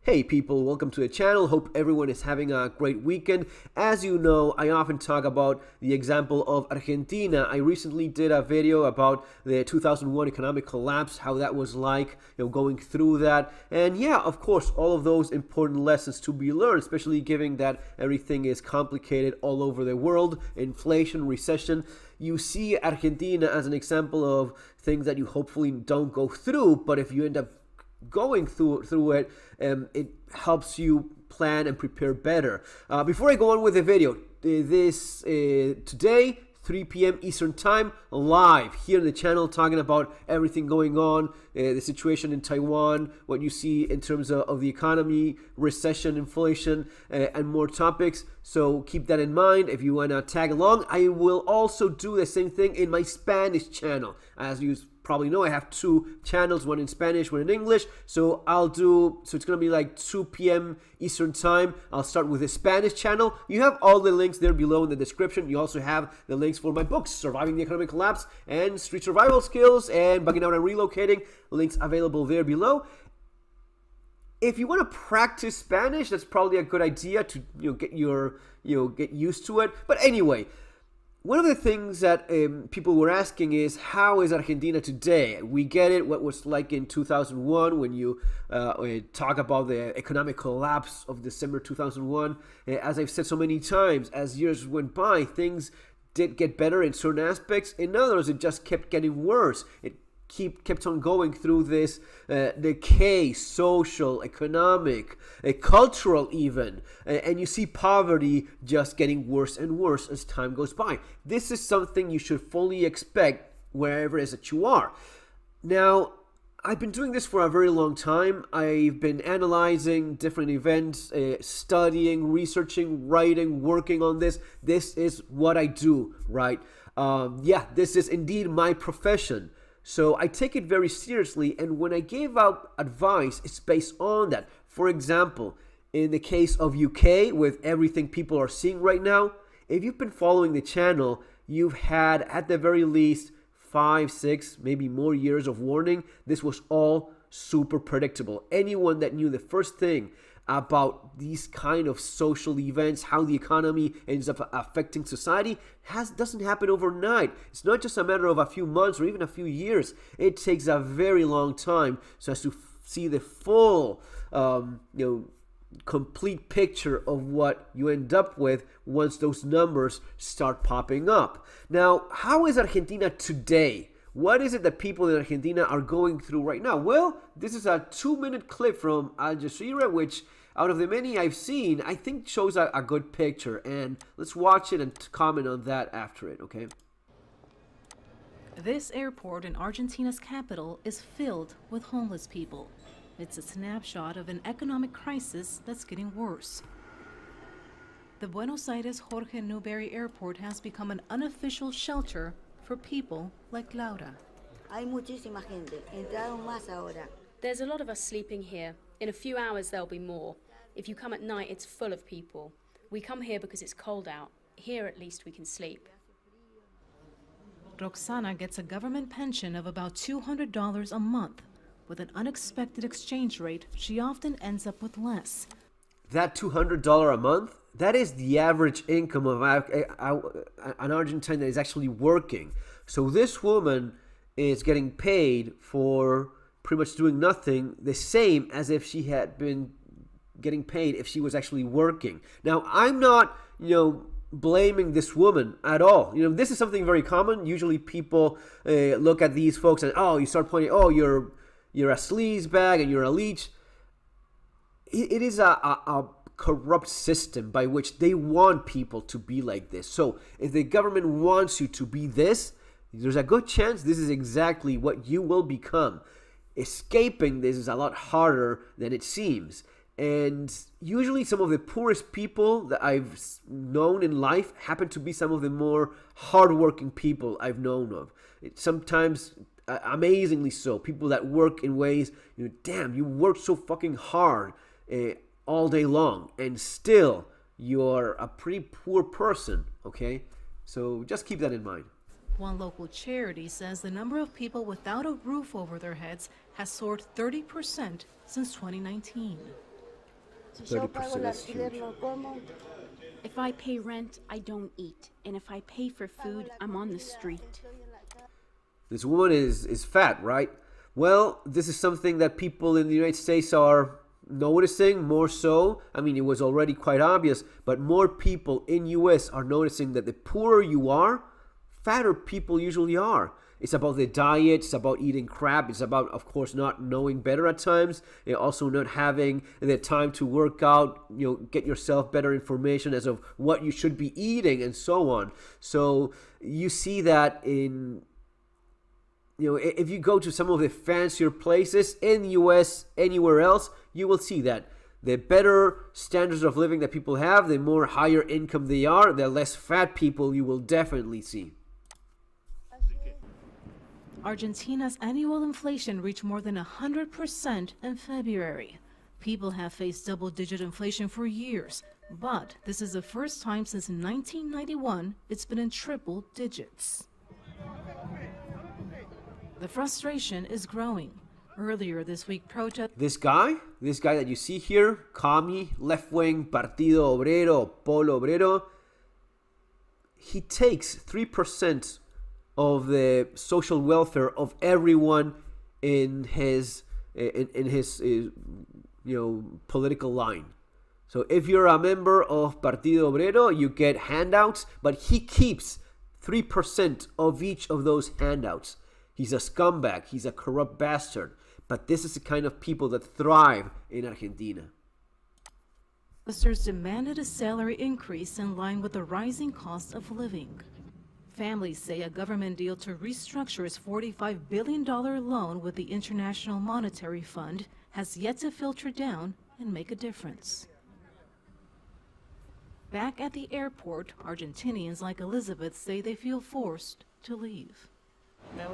Hey people, welcome to the channel. Hope everyone is having a great weekend. As you know, I often talk about the example of Argentina. I recently did a video about the 2001 economic collapse, how that was like, going through that. And yeah, of course, all of those important lessons to be learned, especially given that everything is complicated all over the world, inflation, recession. You see Argentina as an example of things that you hopefully don't go through, but if you end up going through it, it helps you plan and prepare better. Before I go on with the video, today 3 p.m. Eastern Time, live here on the channel, talking about everything going on, the situation in Taiwan, what you see in terms of the economy, recession, inflation, and more topics. So keep that in mind if you want to tag along. I will also do the same thing in my Spanish channel. As you probably know, I have two channels, one in Spanish, one in English. So it's going to be like 2 p.m. Eastern Time. I'll start with the Spanish channel. You have all the links there below in the description. You also have the links for my books, Surviving the Economic Collapse and Street Survival Skills and Bugging Out and Relocating. Links available there below. If you want to practice Spanish, that's probably a good idea to get used to it. But anyway, one of the things that people were asking is, how is Argentina today? We get it, what was like in 2001 when you talk about the economic collapse of December 2001. As I've said so many times, as years went by, things did get better in certain aspects. In others, it just kept getting worse. It kept on going through this decay, social, economic, cultural even, and you see poverty just getting worse and worse as time goes by. This is something you should fully expect wherever it is that you are. Now, I've been doing this for a very long time. I've been analyzing different events, studying, researching, writing, working on this. This is what I do, right? Yeah, this is indeed my profession. So I take it very seriously, and when I give out advice, it's based on that. For example, in the case of UK, with everything people are seeing right now, if you've been following the channel, you've had at the very least 5, 6, maybe more years of warning. This was all super predictable. Anyone that knew the first thing about these kind of social events, how the economy ends up affecting society, doesn't happen overnight. It's not just a matter of a few months or even a few years. It takes a very long time so as to see the full, complete picture of what you end up with once those numbers start popping up. Now, how is Argentina today? What is it that people in Argentina are going through right now? Well, this is a 2-minute clip from Al Jazeera, which out of the many I've seen, I think shows a good picture. And let's watch it and comment on that after it, okay? This airport in Argentina's capital is filled with homeless people. It's a snapshot of an economic crisis that's getting worse. The Buenos Aires Jorge Newbery Airport has become an unofficial shelter for people like Laura. Hay muchísima gente. Entraron más ahora. There's a lot of us sleeping here. In a few hours there'll be more. If you come at night, it's full of people. We come here because it's cold out. Here at least we can sleep. Roxana gets a government pension of about $200 a month. With an unexpected exchange rate, she often ends up with less. That $200 a month, that is the average income of an Argentine that is actually working. So this woman is getting paid for pretty much doing nothing, the same as if she had been getting paid if she was actually working. Now, I'm not, blaming this woman at all. This is something very common. Usually people look at these folks and, you start pointing, you're a sleazebag and you're a leech. It is a corrupt system by which they want people to be like this. So if the government wants you to be this, there's a good chance this is exactly what you will become. Escaping this is a lot harder than it seems. And usually some of the poorest people that I've known in life happen to be some of the more hardworking people I've known of. Sometimes amazingly so. People that work in ways, damn, you work so fucking hard all day long and still you're a pretty poor person, okay? So just keep that in mind. One local charity says the number of people without a roof over their heads has soared 30% since 2019. Si yo pago 30%, el that's alquiler, huge. no como. If I pay rent, I don't eat. And if I pay for food, I'm on the street. This woman is fat, right? Well, this is something that people in the United States are noticing more so. I mean, it was already quite obvious, but more people in US are noticing that the poorer you are, fatter people usually are. It's about the diet, it's about eating crap, it's about, of course, not knowing better at times, and also not having the time to work out, get yourself better information as of what you should be eating and so on. So you see that in, if you go to some of the fancier places in the US, anywhere else, you will see that the better standards of living that people have, the more higher income they are, the less fat people you will definitely see. Argentina's annual inflation reached more than 100% in February. People have faced double-digit inflation for years, but this is the first time since 1991 it's been in triple digits. The frustration is growing. Earlier this week, This guy that you see here, commie, left-wing, Partido Obrero, Polo Obrero, he takes 3% of the social welfare of everyone in his political line. So if you're a member of Partido Obrero, you get handouts, but he keeps 3% of each of those handouts. He's a scumbag, he's a corrupt bastard, but this is the kind of people that thrive in Argentina. Protesters demanded a salary increase in line with the rising cost of living. Families say a government deal to restructure its $45 billion loan with the International Monetary Fund has yet to filter down and make a difference. Back at the airport, Argentinians like Elizabeth say they feel forced to leave. I'm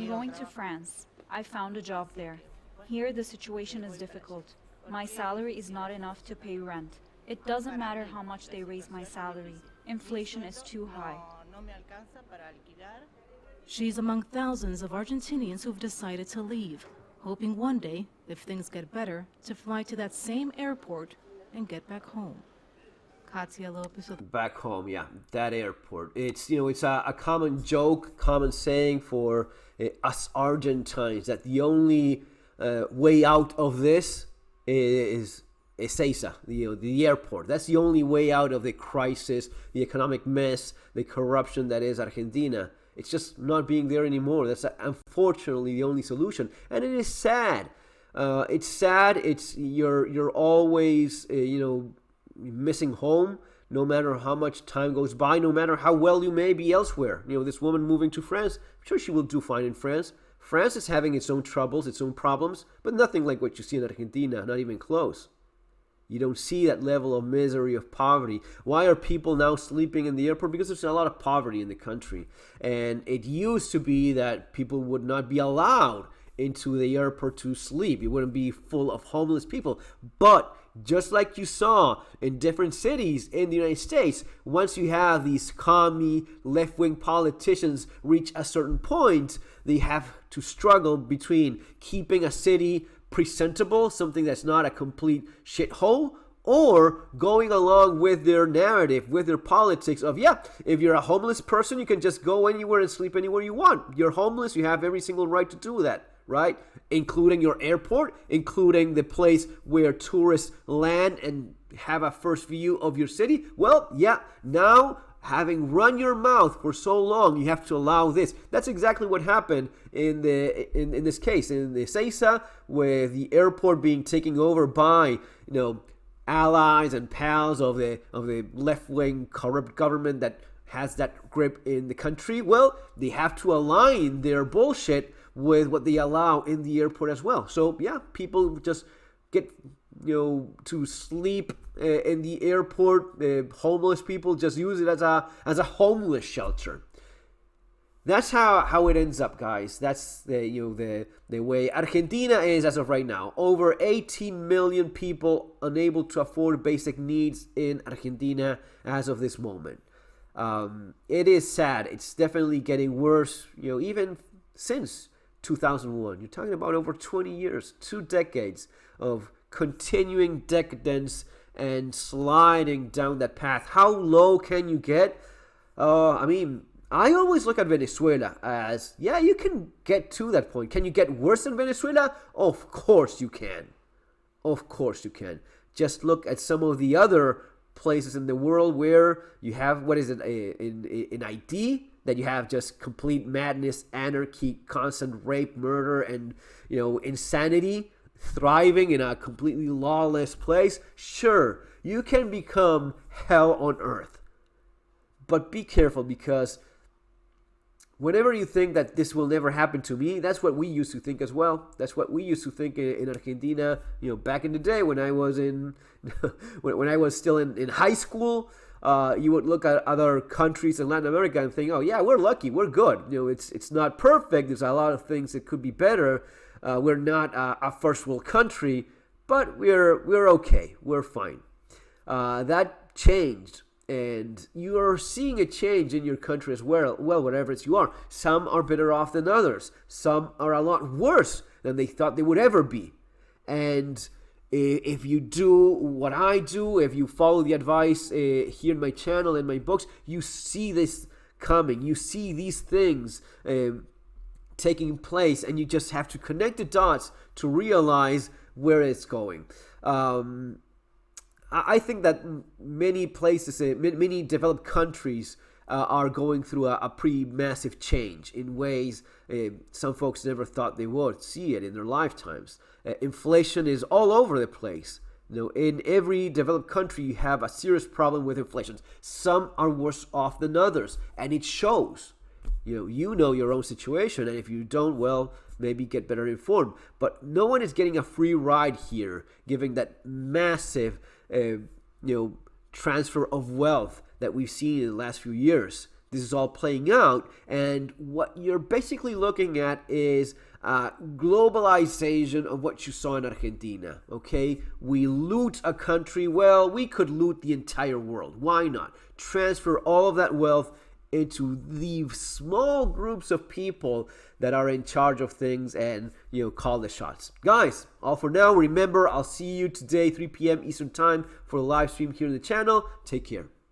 going to France. I found a job there. Here the situation is difficult. My salary is not enough to pay rent. It doesn't matter how much they raise my salary. Inflation is too high. She's among thousands of Argentinians who've decided to leave, hoping one day, if things get better, to fly to that same airport and get back home. Katia Lopez. Back home, yeah, that airport. It's a common joke, common saying for us Argentines that the only way out of this is Ezeiza, the airport. That's the only way out of the crisis, the economic mess, the corruption that is Argentina. It's just not being there anymore. That's unfortunately the only solution, and it is sad. It's sad. You're always missing home, no matter how much time goes by, no matter how well you may be elsewhere. This woman moving to France, I'm sure she will do fine in France. France is having its own troubles, its own problems, but nothing like what you see in Argentina, not even close. You don't see that level of misery, of poverty. Why are people now sleeping in the airport? Because there's a lot of poverty in the country. And it used to be that people would not be allowed into the airport to sleep. It wouldn't be full of homeless people. But just like you saw in different cities in the United States, once you have these commie left-wing politicians reach a certain point, they have to struggle between keeping a city presentable, something that's not a complete shithole, or going along with their narrative, with their politics of, if you're a homeless person, you can just go anywhere and sleep anywhere you want. You're homeless, you have every single right to do that, right? Including your airport, including the place where tourists land and have a first view of your city. Well, now having run your mouth for so long, you have to allow this. That's exactly what happened in this case, in the Ezeiza, with the airport being taken over by allies and pals of the left-wing corrupt government that has that grip in the country. Well, they have to align their bullshit with what they allow in the airport as well. So people just get to sleep in the airport. The homeless people just use it as a homeless shelter. That's how it ends up, guys. That's the way Argentina is as of right now. Over 18 million people unable to afford basic needs in Argentina as of this moment. It is sad. It's definitely getting worse. Even since 2001. You're talking about over 20 years, 2 decades of continuing decadence and sliding down that path. How low can you get? I mean, I always look at Venezuela as, yeah, you can get to that point. Can you get worse than Venezuela? Of course you can. Of course you can. Just look at some of the other places in the world where you have, what is it, an ID, that you have just complete madness, anarchy, constant rape, murder, and, you know, insanity, thriving in a completely lawless place. Sure, you can become hell on earth. But be careful, because whenever you think that this will never happen to me, that's what we used to think as well. That's what we used to think in Argentina, you know, back in the day when I was in, when I was still in high school. You would look at other countries in Latin America and think, oh yeah, we're lucky, we're good. You know, it's not perfect. There's a lot of things that could be better. We're not a first world country, but we're okay. We're fine. That changed. And you are seeing a change in your country as well, whatever you are. Some are better off than others. Some are a lot worse than they thought they would ever be. And if you do what I do, if you follow the advice here in my channel and my books, you see this coming. You see these things taking place, and you just have to connect the dots to realize where it's going. I think that many places, many developed countries are going through a pretty massive change in ways some folks never thought they would see it in their lifetimes. Inflation is all over the place. You know, in every developed country, you have a serious problem with inflation. Some are worse off than others, and it shows. You know your own situation, and if you don't, well, maybe get better informed. But no one is getting a free ride here, giving that massive transfer of wealth that we've seen in the last few years. This is all playing out, and what you're basically looking at is globalization of what you saw in Argentina. Okay, we loot a country. Well, we could loot the entire world. Why not transfer all of that wealth into the small groups of people that are in charge of things and, call the shots. Guys, all for now. Remember, I'll see you today, 3 p.m. Eastern Time, for a live stream here on the channel. Take care.